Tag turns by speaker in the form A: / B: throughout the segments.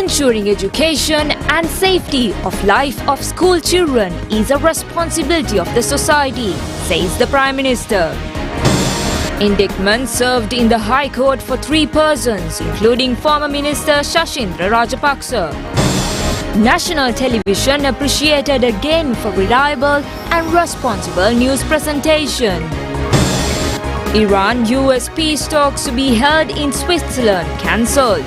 A: Ensuring education and safety of life of school children is a responsibility of the society, says the Prime Minister. Indictment served in the High Court for 3 persons, including former Minister Shashindra Rajapaksa. National television appreciated again for reliable and responsible news presentation. Iran-US peace talks to be held in Switzerland cancelled.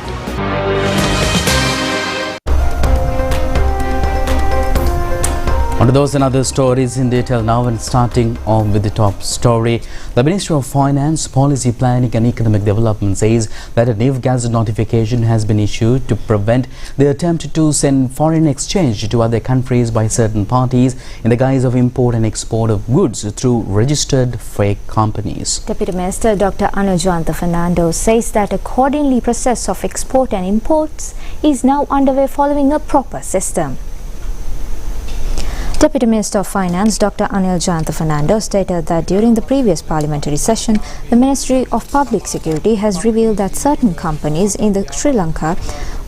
B: On to those and other stories in detail now, and starting on with the top story. The Ministry of Finance, Policy Planning and Economic Development says that a new gazette notification has been issued to prevent the attempt to send foreign exchange to other countries by certain parties in the guise of import and export of goods through registered fake companies.
C: Deputy Minister Dr. Anujanta Fernando says that accordingly process of export and imports is now underway following a proper system. Deputy Minister of Finance Dr. Anil Jayanta Fernando stated that during the previous parliamentary session, the Ministry of Public Security has revealed that certain companies in Sri Lanka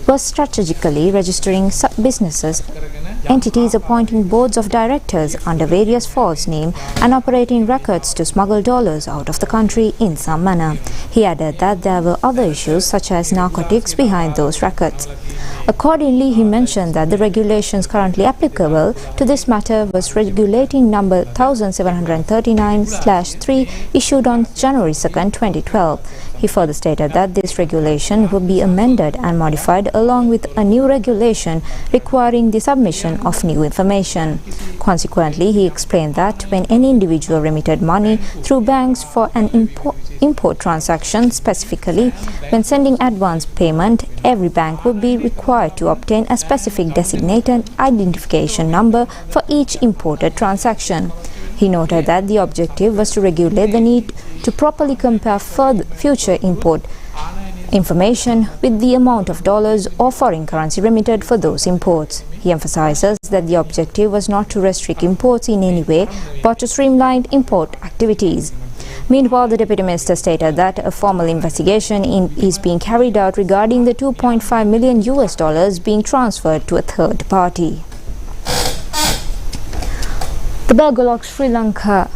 C: were strategically registering businesses, entities appointing boards of directors under various false names and operating records to smuggle dollars out of the country in some manner. He added that there were other issues such as narcotics behind those records. Accordingly, he mentioned that the regulations currently applicable to this matter was Regulating Number 1739/3 issued on January 2, 2012. He further stated that this regulation would be amended and modified along with a new regulation requiring the submission of new information. Consequently, he explained that when any individual remitted money through banks for an import transaction, specifically when sending advance payment, every bank would be required to obtain a specific designated identification number for each imported transaction. He noted that the objective was to regulate the need to properly compare future import information with the amount of dollars or foreign currency remitted for those imports. He emphasizes that the objective was not to restrict imports in any way, but to streamline import activities. Meanwhile, the Deputy Minister stated that a formal investigation is being carried out regarding the $2.5 million being transferred to a third party. The Belgolok Sri Lanka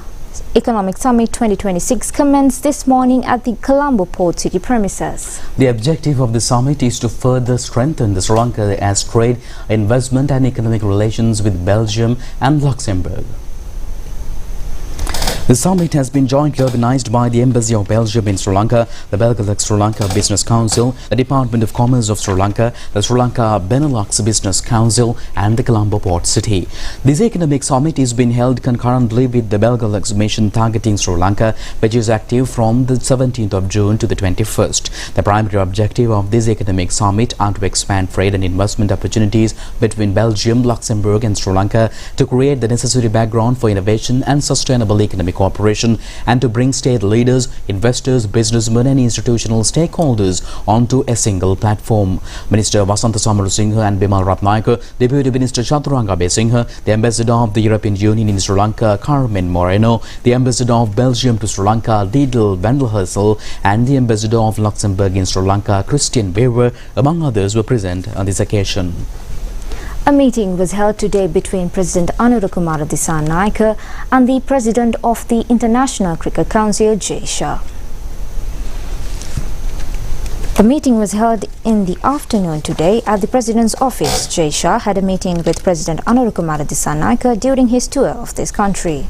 C: Economic Summit 2026 commenced this morning at the Colombo Port City premises.
B: The objective of the summit is to further strengthen the Sri Lanka as trade, investment and economic relations with Belgium and Luxembourg. The summit has been jointly organized by the Embassy of Belgium in Sri Lanka, the Belgolok Sri Lanka Business Council, the Department of Commerce of Sri Lanka, the Sri Lanka Benelux Business Council and the Colombo Port City. This economic summit is being held concurrently with the Belgolok mission targeting Sri Lanka, which is active from the 17th of June to the 21st. The primary objective of this economic summit are to expand trade and investment opportunities between Belgium, Luxembourg and Sri Lanka to create the necessary background for innovation and sustainable economic cooperation and to bring state leaders, investors, businessmen and institutional stakeholders onto a single platform. Minister Vasantha Samarasinghe and Bimal Ratnayake, Deputy Minister Chaturanga Besinghe, the Ambassador of the European Union in Sri Lanka, Carmen Moreno, the Ambassador of Belgium to Sri Lanka, Didel Vanderhersel, and the Ambassador of Luxembourg in Sri Lanka, Christian Weber, among others, were present on this occasion.
C: A meeting was held today between President Anurukumara Dissanayake and the President of the International Cricket Council, Jay Shah. The meeting was held in the afternoon today at the President's office. Jay Shah had a meeting with President Anurukumara Dissanayake during his tour of this country.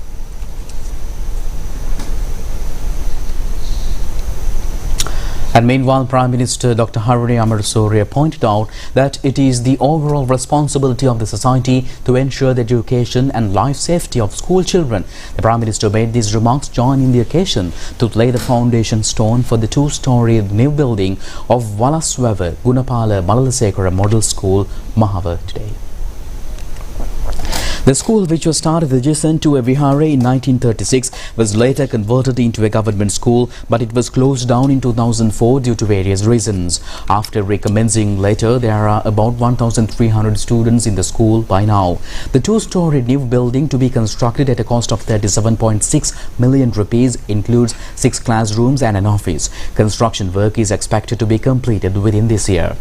B: And meanwhile, Prime Minister Dr. Hari Amarasuriya pointed out that it is the overall responsibility of the society to ensure the education and life safety of school children. The Prime Minister made these remarks joining the occasion to lay the foundation stone for the 2-story new building of Walaswava Gunapala Malalasekara Model School, Mahava, today. The school, which was started adjacent to a vihara in 1936, was later converted into a government school, but it was closed down in 2004 due to various reasons. After recommencing later, there are about 1,300 students in the school by now. The 2-story new building, to be constructed at a cost of 37.6 million rupees, includes 6 classrooms and an office. Construction work is expected to be completed within this year.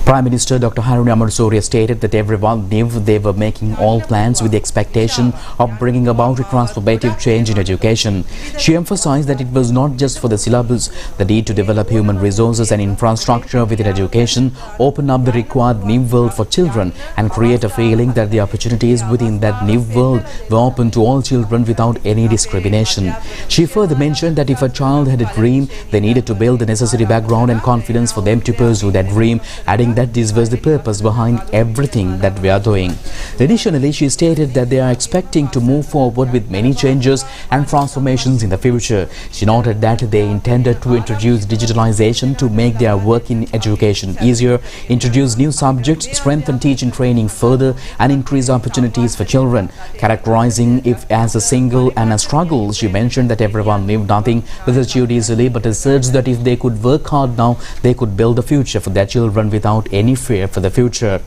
B: Prime Minister Dr. Harun Amarasuri stated that everyone knew they were making all plans with the expectation of bringing about a transformative change in education. She emphasized that it was not just for the syllabus. The need to develop human resources and infrastructure within education, open up the required new world for children and create a feeling that the opportunities within that new world were open to all children without any discrimination. She further mentioned that if a child had a dream, they needed to build the necessary background and confidence for them to pursue that dream, adding that this was the purpose behind everything that we are doing. Additionally, she stated that they are expecting to move forward with many changes and transformations in the future. She noted that they intended to introduce digitalization to make their work in education easier, introduce new subjects, strengthen teaching training further, and increase opportunities for children. Characterizing it as a single and a struggle, she mentioned that everyone knew nothing was achieved easily, but asserts that if they could work hard now, they could build a future for their children without any fear for the future.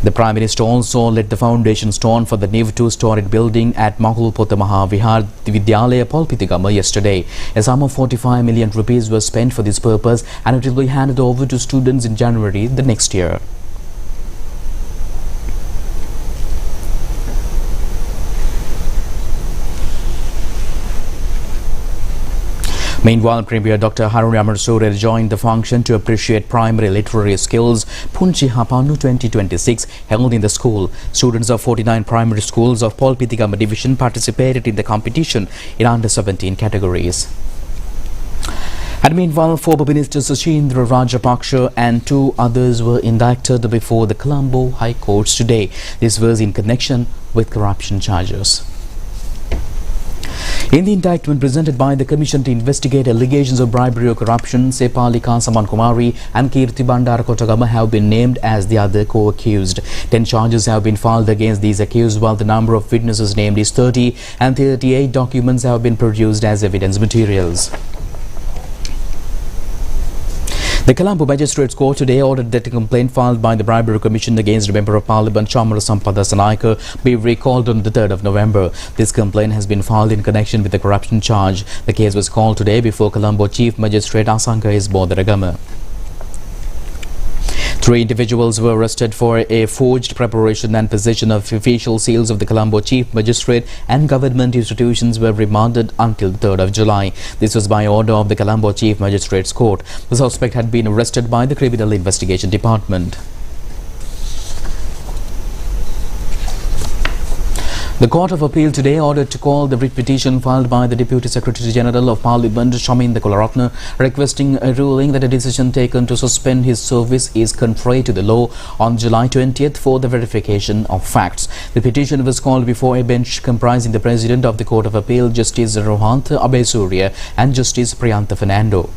B: The Prime Minister also laid the foundation stone for the new two-storied building at Mahulpota Mahavihar Vidyalaya Polpitigama yesterday. A sum of 45 million rupees was spent for this purpose and it will be handed over to students in January the next year. Meanwhile, Premier Dr. Harun Amarasuri joined the function to appreciate primary literary skills Punchi Hapanu 2026 held in the school. Students of 49 primary schools of Polpitigama division participated in the competition in under-17 categories. And meanwhile, former Minister Suchindra Rajapaksa and two others were indicted before the Colombo High Courts today. This was in connection with corruption charges. In the indictment presented by the Commission to investigate allegations of bribery or corruption, Sepalika Saman Kumari and Kirti Bandara Kotagama have been named as the other co-accused. 10 charges have been filed against these accused, while the number of witnesses named is 30 and 38 documents have been produced as evidence materials. The Colombo Magistrates Court today ordered that a complaint filed by the Bribery Commission against Member of Parliament Chamara Sampada Sanaika be recalled on the 3rd of November. This complaint has been filed in connection with the corruption charge. The case was called today before Colombo Chief Magistrate Asanka Isbodaragama. 3 individuals were arrested for a forged preparation and possession of official seals of the Colombo Chief Magistrate, and government institutions were remanded until the 3rd of July. This was by order of the Colombo Chief Magistrates Court. The suspect had been arrested by the Criminal Investigation Department. The Court of Appeal today ordered to call the writ petition filed by the Deputy Secretary General of Parliament, Shaminda Kularatne, requesting a ruling that a decision taken to suspend his service is contrary to the law on July 20th for the verification of facts. The petition was called before a bench comprising the President of the Court of Appeal, Justice Rohantha Abesurya, and Justice Priyantha Fernando.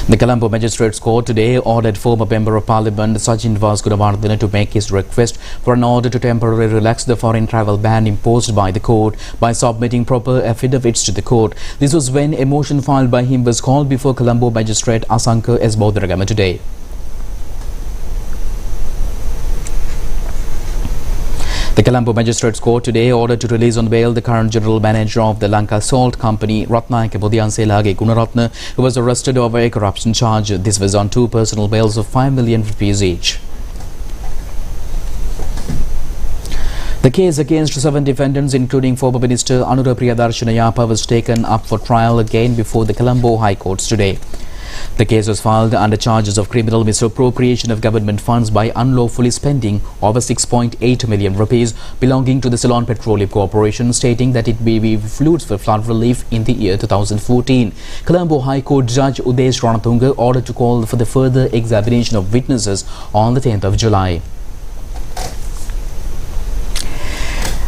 B: The Colombo Magistrates Court today ordered former Member of Parliament Sachin Vasgunawardena to make his request for an order to temporarily relax the foreign travel ban imposed by the court by submitting proper affidavits to the court. This was when a motion filed by him was called before Colombo Magistrate Asanka Isbodaragama today. The Colombo Magistrates Court today ordered to release on bail the current General Manager of the Lanka Salt Company, Ratnayaka Budiyanselage Gunaratne, who was arrested over a corruption charge. This was on 2 personal bails of 5 million rupees each. The case against 7 defendants, including former Minister Anura Priyadarshana Yapa, was taken up for trial again before the Colombo High Courts today. The case was filed under charges of criminal misappropriation of government funds by unlawfully spending over 6.8 million rupees belonging to the Ceylon Petroleum Corporation, stating that it may be fluids for flood relief in the year 2014. Colombo High Court Judge Udesh Ranatunga ordered to call for the further examination of witnesses on the 10th of July.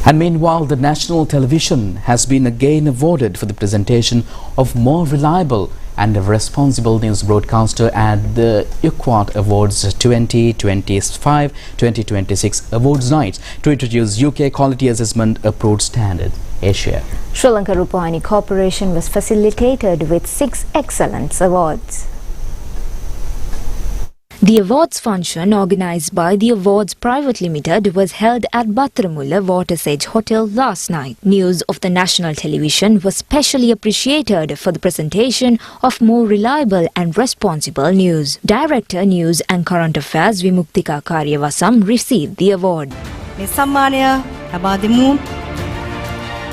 B: And meanwhile, the national television has been again awarded for the presentation of more reliable and a responsible news broadcaster at the UQuAD Awards 2025-2026 Awards Nights to introduce UK Quality Assessment Approved Standard Asia.
C: Sri Lanka Rupavahini Corporation was facilitated with 6 Excellence Awards.
A: The awards function organised by the Awards Private Limited was held at Battaramulla Waters Edge Hotel last night. News of the national television was specially appreciated for the presentation of more reliable and responsible news. Director News and Current Affairs Vimuktika Karyavasam received the award.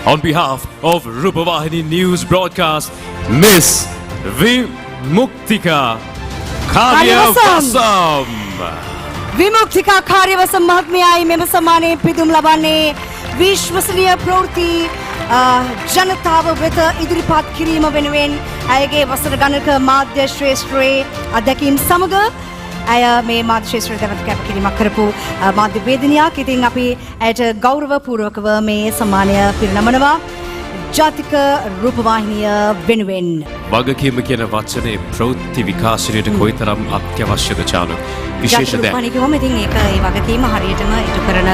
D: On behalf of Rupavahini News Broadcast, Miss Vimuktika Karyavasam.
E: Vimuktika Karyavasam महत्मयाई मेम सम्माने पिदुम लबाने विश्वसनीय प्रवृत्ति जनताව වෙත ඉදිරිපත් කිරීම වෙනුවෙන් ඇයගේ වසර ගණනක මාධ්‍ය ශ්‍රේෂ්ඨයේ අධ්‍යක්ෂින් සමග ඇය මේ මාධ්‍ය ශ්‍රේෂ්ඨයට කැපකිරීමක් කරපු මාධ්‍ය වේදිනියක්. ඉතින් අපි ඇයට ගෞරව පූර්වකව මේ සම්මානය පිරිනමනවා ජාතික රූපවාහිනිය වෙනුවෙන්.
D: වගකීම කියන වචනේ ප්‍රවෘත්ති විකාශනයට කොයිතරම් අත්‍යවශ්‍යද චානු විශේෂ දෙයක්.
E: ජාතික රූපවාහිනිය ඉතින් ඒක ඒ වගකීම හරියටම ඉටු කරන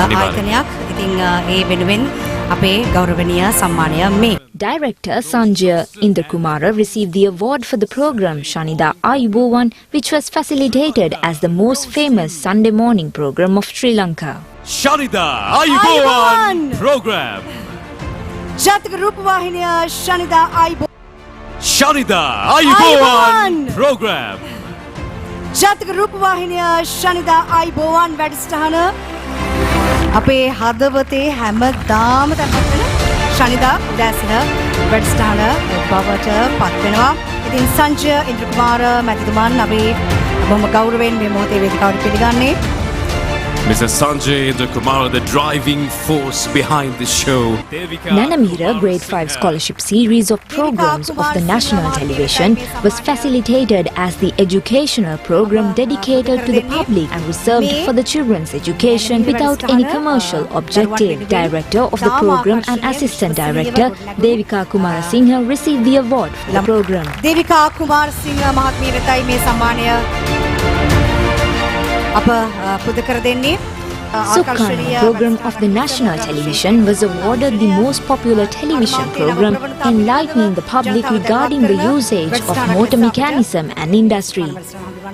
E: ආයතනයක්. ඉතින් ඒ වෙනුවෙන් අපේ ගෞරවනීය සම්මානය මේ.
A: Director Sanjay Indrakumara received the award for the program Shanida Ayubowan, which was facilitated as the most famous Sunday morning program of Sri Lanka.
D: Shanida Ayubowan program.
E: ජාතික රූපවාහිනිය ශනිදා අයිබෝවන්.
D: Shanida Ayubowan program.
E: ජාතික රූපවාහිනිය ශනිදා අයිබෝවන් වැඩසටහන අපේ හදවතේ හැමදාම තැන්පත් වෙන ශනිදා උදෑසන වැඩසටහන බවට පත් වෙනවා. ඉතින් සංජය ඉන්ද්‍රකුමාර මැතිතුමන් අපි බොහොම ගෞරවයෙන් මේ මොහොතේ වේදිකාවට පිළිගන්නේ.
D: Mr. Sanjay Indrakumara, the driving force behind the show.
A: Nanamira Grade 5 Scholarship Series of programs of the national television was facilitated as the educational program dedicated to the public and reserved for the children's education without any commercial objective. Director of the program and Assistant Director Devika Kumarasinghe received the award for the program.
E: Devika Kumarasinghe මහත්මිය වෙතයි මේ සම්මානය අප පුද කර දෙන්නේ.
A: Sukhana program of the national television was awarded the most popular television program, enlightening the public regarding the usage of motor mechanism and industry.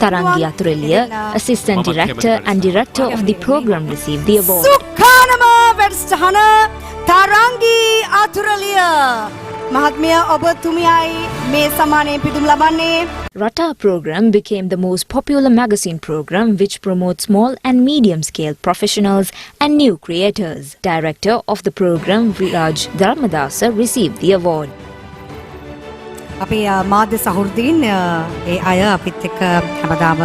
A: Tarangi Atureliya, Assistant Director and Director of the program, received the award.
E: සුඛානම වැඩසටහන තරංගී අතුරලිය මහත්මිය ඔබතුමියයි මේ සම්මානයෙන් පිදුම් ලබන්නේ.
A: Rata program became the most popular magazine program which promotes small and medium-scale professionals and new creators. Director of the program, Viraj Dharmadasa, received the award.
E: අපේ මාධ්‍ය සහෘදීන් ඒ අය අපිත් එක්ක හැමදාම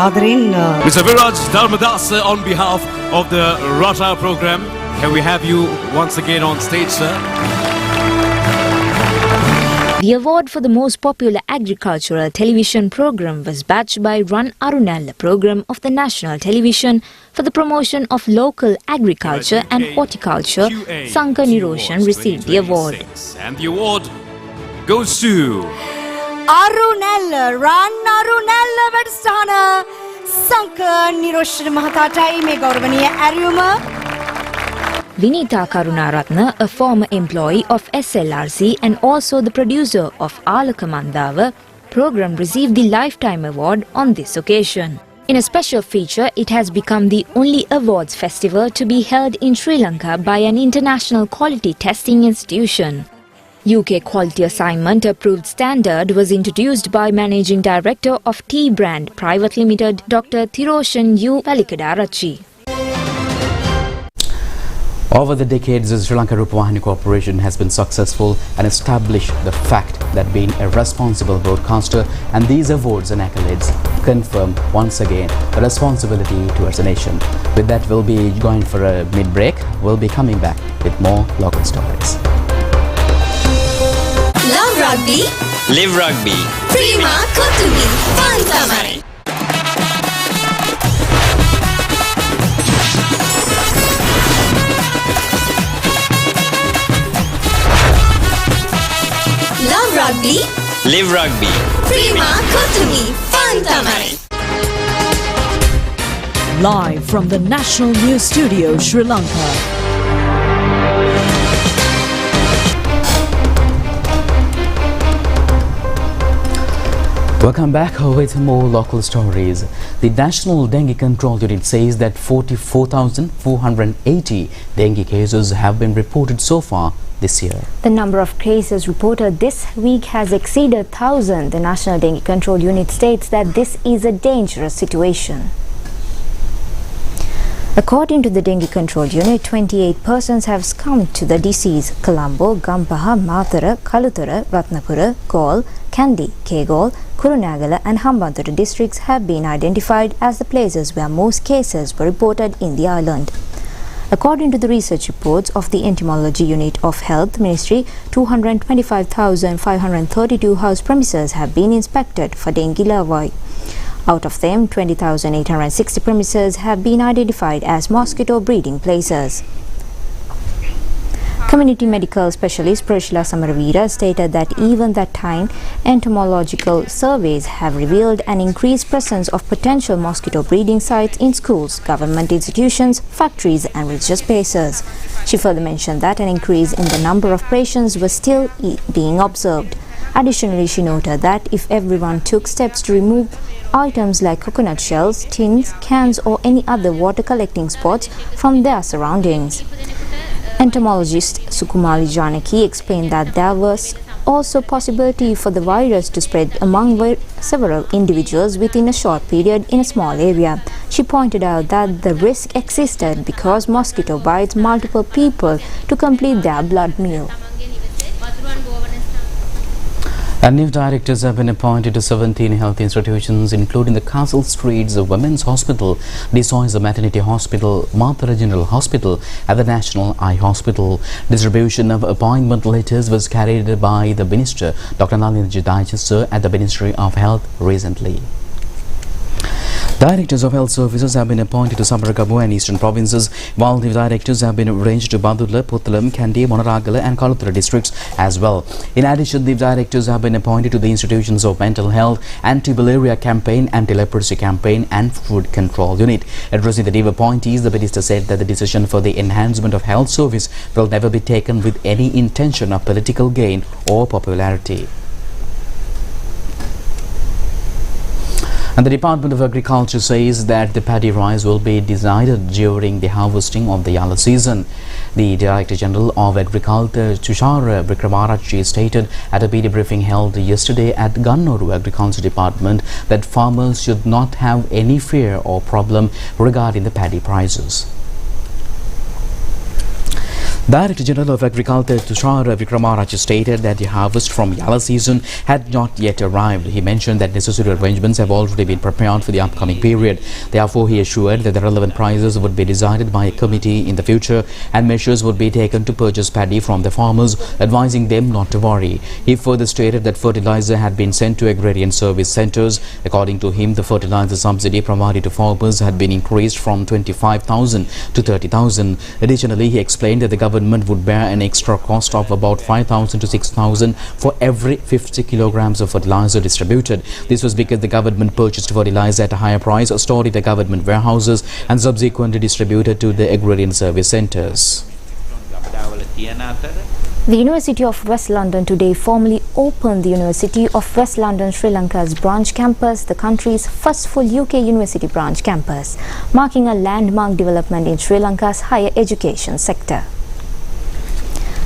E: ආදරෙන්
D: Mr. Viraj Dharmadasa, on behalf of the Rata program, can we have you once again on stage, sir?
A: The award for the most popular agricultural television program was badged by Run Arunella program of the national television for the promotion of local agriculture and horticulture. Sankar Niroshan received the award.
D: And the award goes to
E: Arunella, Run Arunella වැඩසටහන සංකර් නිරෝෂණ මහතාටයි මේ ගෞරවනීය ඇරියුම.
A: Vinita Karunaratna, a former employee of SLRC and also the producer of Alaka Mandava program, received the Lifetime Award on this occasion. In a special feature, it has become the only awards festival to be held in Sri Lanka by an international quality testing institution. UK Quality Assignment Approved Standard was introduced by Managing Director of Tea Brand Private Limited, Dr. Thiroshan U. Palikadarachi.
B: Over the decades, the Sri Lanka Rupavahini Corporation has been successful and established the fact that being a responsible broadcaster, and these awards and accolades confirm once again the responsibility towards the nation. With that, we'll be going for a mid-break. We'll be coming back with more local stories.
F: Love rugby.
G: Live rugby.
F: Prima Kotumi. Fun Tamari. Love rugby.
G: Live rugby.
F: Prima Kotumi. Fun Tamari.
H: Live from the National News Studio, Sri Lanka.
B: Welcome back with more local stories. The National Dengue Control Unit says that 44,480 dengue cases have been reported so far this year.
C: The number of cases reported this week has exceeded 1,000. The National Dengue Control Unit states that this is a dangerous situation. According to the Dengue Control Unit, 28 persons have succumbed to the disease. Colombo, Gampaha, Mathura, Kalutara, Ratnapura, Galle, Kandy, Kegol, Kurunagala and Hambantota districts have been identified as the places where most cases were reported in the island. According to the research reports of the Entomology Unit of Health Ministry, 225,532 house premises have been inspected for dengue larvae. Out of them, 20,860 premises have been identified as mosquito breeding places. Community medical specialist Prashila Samaravira stated that even that time, entomological surveys have revealed an increased presence of potential mosquito breeding sites in schools, government institutions, factories and religious places. She further mentioned that an increase in the number of patients was still being observed. Additionally, she noted that if everyone took steps to remove items like coconut shells, tins, cans or any other water collecting spots from their surroundings. Entomologist Sukumali Janaki explained that there was also possibility for the virus to spread among several individuals within a short period in a small area. She pointed out that the risk existed because mosquito bites multiple people to complete their blood meal.
B: And new directors have been appointed to 17 health institutions, including the Castle Streets Women's Hospital, De Soysa Maternity Hospital, Mathura General Hospital, and the National Eye Hospital. Distribution of appointment letters was carried by the Minister, Dr. Nalini Jidaichester, at the Ministry of Health recently. Directors of health services have been appointed to Sabaragamu and eastern provinces, while the directors have been arranged to Badulla, Puttalam, Kandy, Monaragala and Kalutara districts as well. In addition, the directors have been appointed to the institutions of mental health, anti-malaria campaign, anti-leprosy campaign and food control unit. Addressing the new appointees, the minister said that the decision for the enhancement of health service will never be taken with any intention of political gain or popularity. And the Department of Agriculture says that the paddy rice will be decided during the harvesting of the yellow season. The Director General of Agriculture, Tushar Vikramarachi, stated at a media briefing held yesterday at Gannoru Agriculture Department that farmers should not have any fear or problem regarding the paddy prices. Director General of Agriculture Tushar Vikramarachi stated that the harvest from yellow season had not yet arrived. He mentioned that necessary arrangements have already been prepared for the upcoming period. Therefore, he assured that the relevant prices would be decided by a committee in the future and measures would be taken to purchase paddy from the farmers, advising them not to worry. He further stated that fertilizer had been sent to agrarian service centres. According to him, the fertilizer subsidy provided to farmers had been increased from 25,000 to 30,000. Additionally, he explained that the government would bear an extra cost of about 5,000 to 6,000 for every 50 kilograms of fertilizer distributed. This was because the government purchased fertilizer at a higher price, stored in the government warehouses and subsequently distributed to the agrarian service centres.
C: The University of West London today formally opened the University of West London Sri Lanka's branch campus, the country's first full UK university branch campus, marking a landmark development in Sri Lanka's higher education sector.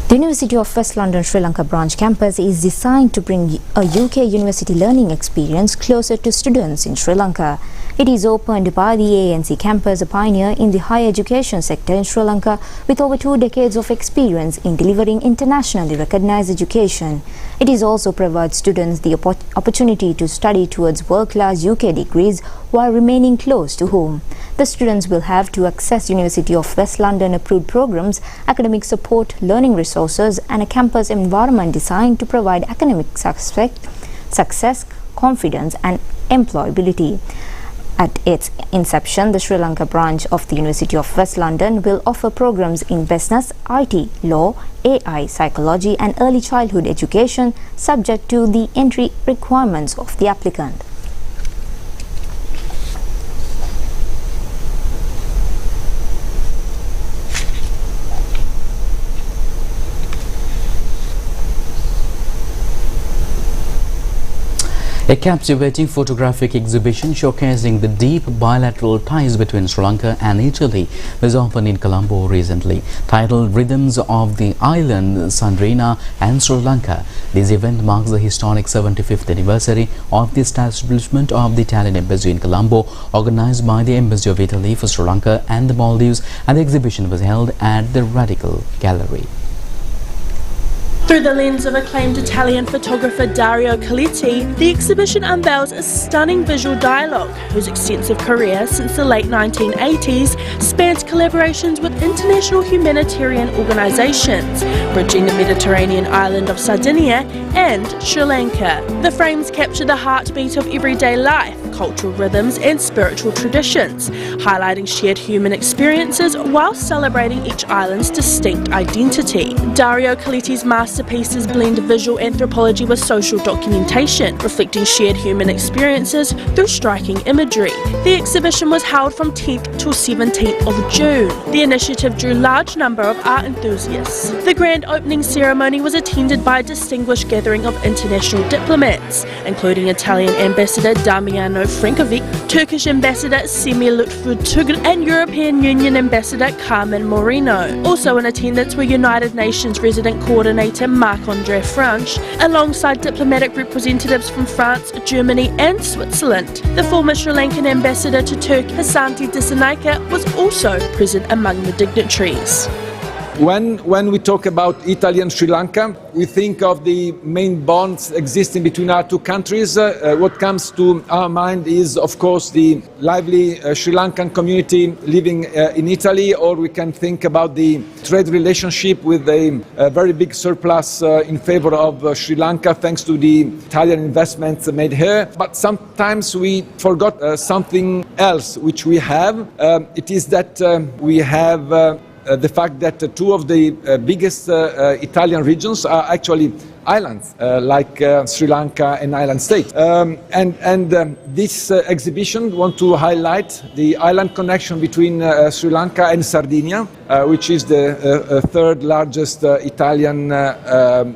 C: The University of West London Sri Lanka branch campus is designed to bring a UK university learning experience closer to students in Sri Lanka. It is opened by the ANC campus, a pioneer in the higher education sector in Sri Lanka with over 2 decades of experience in delivering internationally recognized education. It is also provides students the opportunity to study towards world-class UK degrees while remaining close to home. The students will have to access University of West London approved programs, academic support, learning resources and a campus environment designed to provide academic success, confidence and employability. At its inception, the Sri Lanka branch of the University of West London will offer programs in business, IT, law, AI, psychology and early childhood education subject to the entry requirements of the applicant.
B: A captivating photographic exhibition showcasing the deep bilateral ties between Sri Lanka and Italy was opened in Colombo recently. Titled Rhythms of the Island, Sandrina and Sri Lanka, this event marks the historic 75th anniversary of the establishment of the Italian Embassy in Colombo, organized by the Embassy of Italy for Sri Lanka and the Maldives, and the exhibition was held at the Radical Gallery.
I: Through the lens of acclaimed Italian photographer Dario Coletti, the exhibition unveils a stunning visual dialogue whose extensive career since the late 1980s spans collaborations with international humanitarian organisations, bridging the Mediterranean island of Sardinia and Sri Lanka. The frames capture the heartbeat of everyday life, cultural rhythms and spiritual traditions, highlighting shared human experiences while celebrating each island's distinct identity. Dario Coletti's masterpieces blend visual anthropology with social documentation, reflecting shared human experiences through striking imagery. The exhibition was held from 10th till 17th of June. The initiative drew a large number of art enthusiasts. The grand opening ceremony was attended by a distinguished gathering of international diplomats, including Italian Ambassador Damiano Frankovic, Turkish Ambassador Semih Lütfü and European Union Ambassador Carmen Moreno. Also in attendance were United Nations Resident Coordinator Marc-André Franch, alongside diplomatic representatives from France, Germany and Switzerland. The former Sri Lankan Ambassador to Turkey, Hasanti Dissanayake, was also present among the dignitaries.
J: When we talk about Italy and Sri Lanka, we think of the main bonds existing between our two countries. What comes to our mind is, of course, the lively Sri Lankan community living in Italy, or we can think about the trade relationship with a very big surplus in favor of Sri Lanka thanks to the Italian investments made here. But sometimes we forgot something else which we have. It is that we have the fact that two of the biggest Italian regions are actually islands, like Sri Lanka and island state. This exhibition wants to highlight the island connection between Sri Lanka and Sardinia, which is the third largest Italian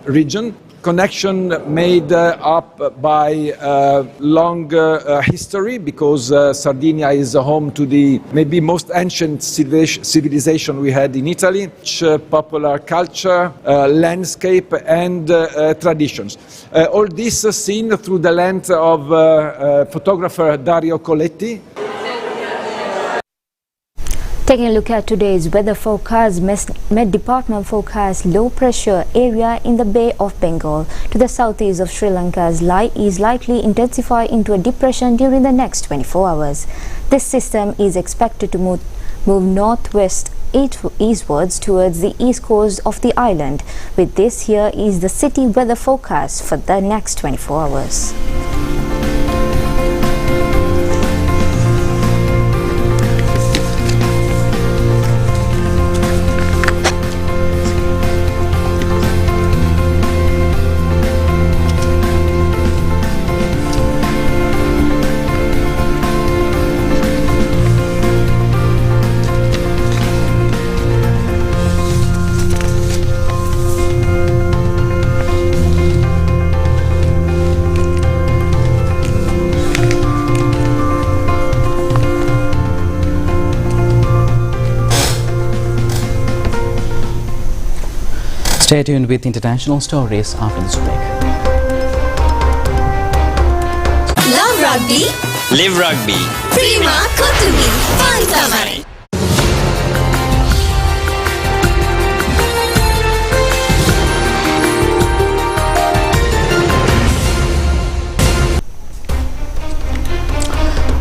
J: region. Connection made up by long history, because Sardinia is home to the maybe most ancient civilization we had in Italy, popular culture, landscape and traditions. All this seen through the lens of photographer Dario Coletti.
C: Taking a look at today's weather forecast, Met Department forecasts low pressure area in the Bay of Bengal to the southeast of Sri Lanka is likely intensify into a depression during the next 24 hours. This system is expected to move northwest eastwards towards the east coast of the island. With this, here is the city weather forecast for the next 24 hours.
B: Stay tuned with international stories after this break.
F: Love rugby.
G: Live rugby.
F: Prima Kotumi. Fantamari.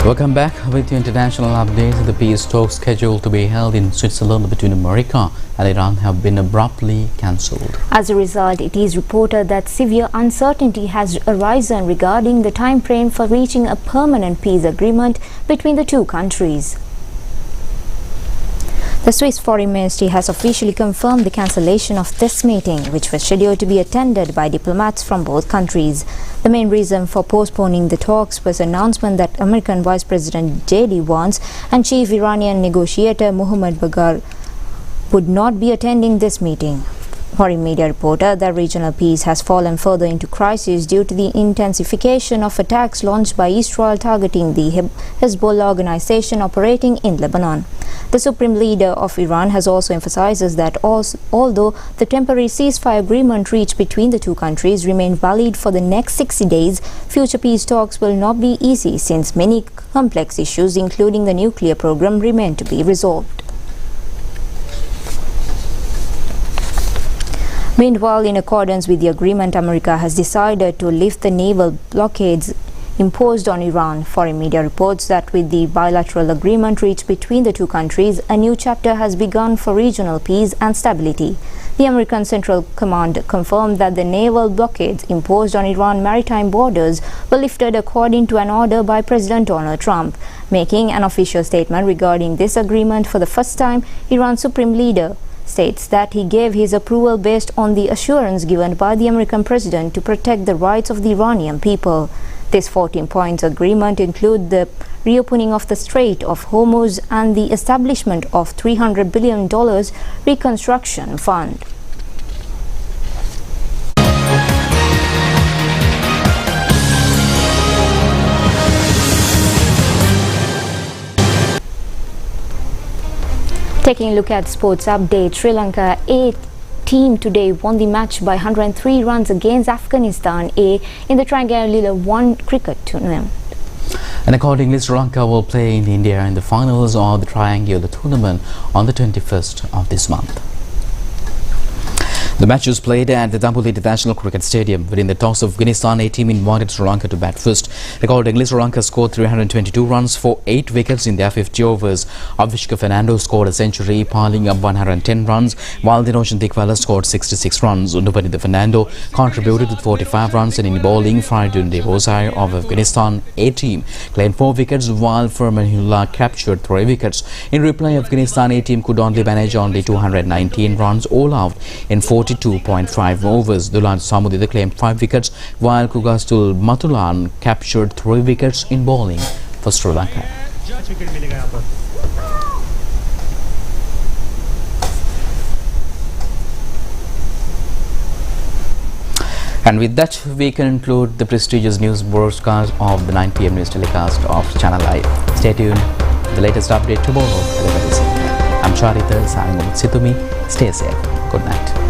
B: Welcome back with your international updates. The peace talks scheduled to be held in Switzerland between America and Iran have been abruptly cancelled.
C: As a result, it is reported that severe uncertainty has arisen regarding the time frame for reaching a permanent peace agreement between the two countries. The Swiss Foreign Ministry has officially confirmed the cancellation of this meeting, which was scheduled to be attended by diplomats from both countries. The main reason for postponing the talks was an announcement that American Vice President J.D. Vance and Chief Iranian negotiator Mohammad Bagher would not be attending this meeting. Foreign media reported that regional peace has fallen further into crisis due to the intensification of attacks launched by Israel targeting the Hezbollah organization operating in Lebanon. The supreme leader of Iran has also emphasized that although the temporary ceasefire agreement reached between the two countries remains valid for the next 60 days, future peace talks will not be easy since many complex issues, including the nuclear program, remain to be resolved. Meanwhile, in accordance with the agreement, America has decided to lift the naval blockades imposed on Iran. Foreign media reports that with the bilateral agreement reached between the two countries, a new chapter has begun for regional peace and stability. The American Central Command confirmed that the naval blockades imposed on Iran maritime borders were lifted according to an order by President Donald Trump. Making an official statement regarding this agreement for the first time, Iran's supreme leader states that he gave his approval based on the assurance given by the American president to protect the rights of the Iranian people. This 14-point agreement includes the reopening of the Strait of Hormuz and the establishment of $300 billion reconstruction fund. Taking a look at sports update, Sri Lanka A team today won the match by 103 runs against Afghanistan A in the Triangular 1 cricket tournament.
B: And accordingly, Sri Lanka will play in India in the finals of the Triangular tournament on the 21st of this month. The match was played at the Dambuli International Cricket Stadium, wherein the toss of Afghanistan A team invited Sri Lanka to bat first. Accordingly, Sri Lanka scored 322 runs for 8 wickets in their 50 overs. Avishka Fernando scored a century, piling up 110 runs, while Dinoshan Dikwala scored 66 runs. Nupanitha Fernando contributed with 45 runs, and in bowling, Faridun Devosai of Afghanistan A team claimed 4 wickets, while Firmanullah captured 3 wickets. In reply, Afghanistan A team could only manage 219 runs all out in 42.5 overs. Dulan Samudita claimed 5 wickets, while Kugastul Matulan captured 3 wickets in bowling for Sri Lanka. And with that, we conclude the prestigious news broadcast of the 9 p.m. news telecast of Channel Live. Stay tuned for the latest update tomorrow. I'm Charita signing with Situmi. Stay safe. Good night.